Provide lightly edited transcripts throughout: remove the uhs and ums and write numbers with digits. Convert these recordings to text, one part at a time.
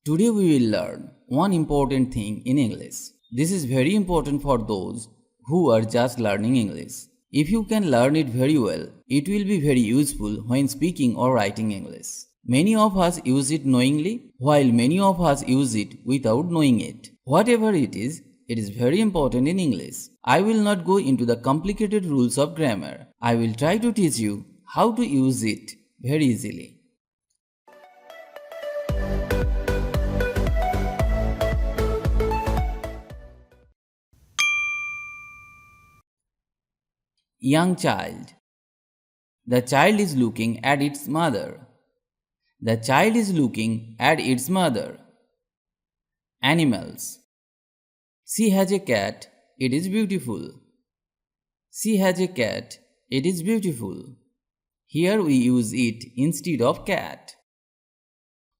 Today we will learn one important thing in English. This is very important for those who are just learning English. If you can learn it very well, it will be very useful when speaking or writing English. Many of us use it knowingly, while many of us use it without knowing it. Whatever it is very important in English. I will not go into the complicated rules of grammar. I will try to teach you how to use it very easily. Young child. The child is looking at its mother. The child is looking at its mother. Animals. She has a cat. It is beautiful. She has a cat. It is beautiful. Here we use it instead of cat.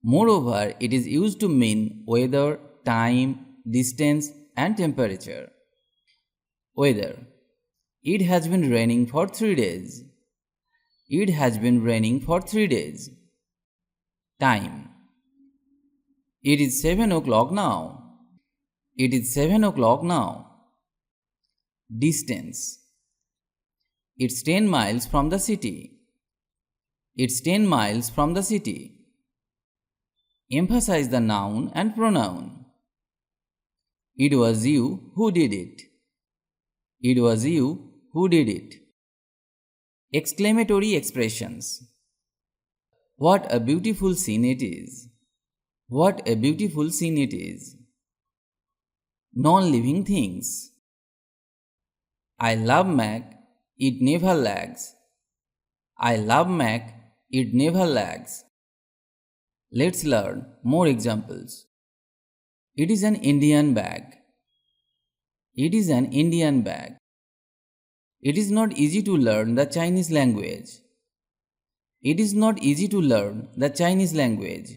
Moreover, it is used to mean weather, time, distance, and temperature. Weather. It has been raining for 3 days. It has been raining for 3 days. Time. It is 7 o'clock now. It is 7 o'clock now. Distance. It's 10 miles from the city. It's 10 miles from the city. Emphasize the noun and pronoun. It was you who did it. It was you who did it. Exclamatory expressions. What a beautiful scene it is. What a beautiful scene it is. Non-living things. I love Mac, it never lags. I love Mac, it never lags. Let's learn more examples. It is an Indian bag. It is an Indian bag. It is not easy to learn the Chinese language. It is not easy to learn the Chinese language.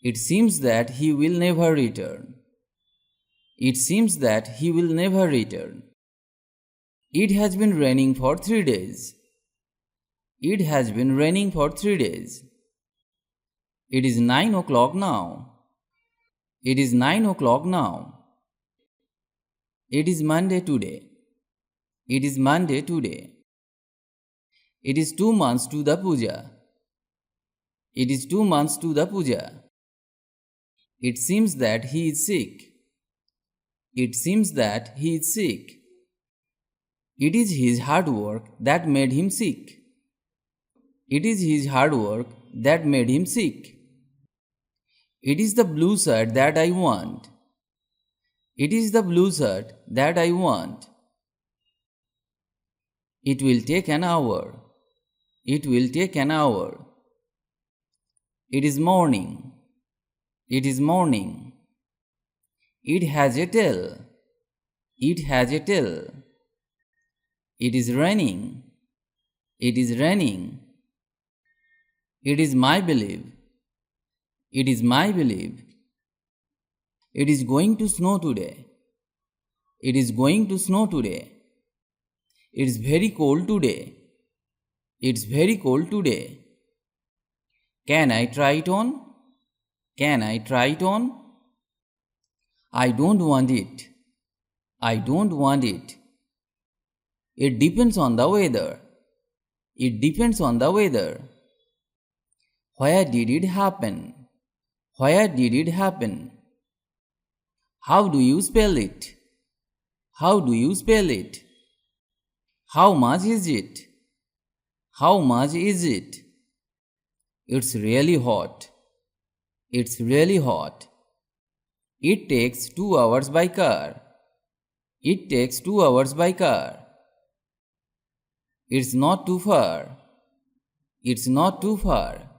It seems that he will never return. It seems that he will never return. It has been raining for 3 days. It has been raining for 3 days. It is 9 o'clock now. It is 9 o'clock now. It is Monday today. It is Monday today. It is 2 months to the puja. It is 2 months to the puja. It seems that he is sick. It seems that he is sick. It is his hard work that made him sick. It is his hard work that made him sick. It is the blue shirt that I want. It is the blue shirt that I want. It will take an hour. It will take an hour. It is morning. It is morning. It has a tail. It has a tail. It is raining. It is raining. It is my belief. It is my belief. It is going to snow today. It is going to snow today. It is very cold today. It's very cold today. Can I try it on? Can I try it on? I don't want it. I don't want it. It depends on the weather. It depends on the weather. Where did it happen? Where did it happen? How do you spell it? How do you spell it? How much is it? How much is it? It's really hot. It's really hot. It takes 2 hours by car. It takes 2 hours by car. It's not too far. It's not too far.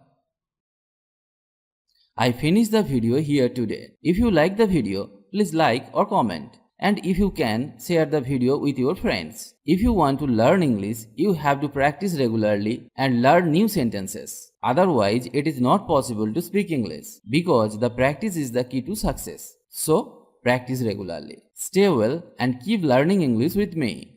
I finished the video here today. If you like the video, please like or comment. And if you can, share the video with your friends. If you want to learn English, you have to practice regularly and learn new sentences. Otherwise, it is not possible to speak English because the practice is the key to success. So, practice regularly. Stay well and keep learning English with me.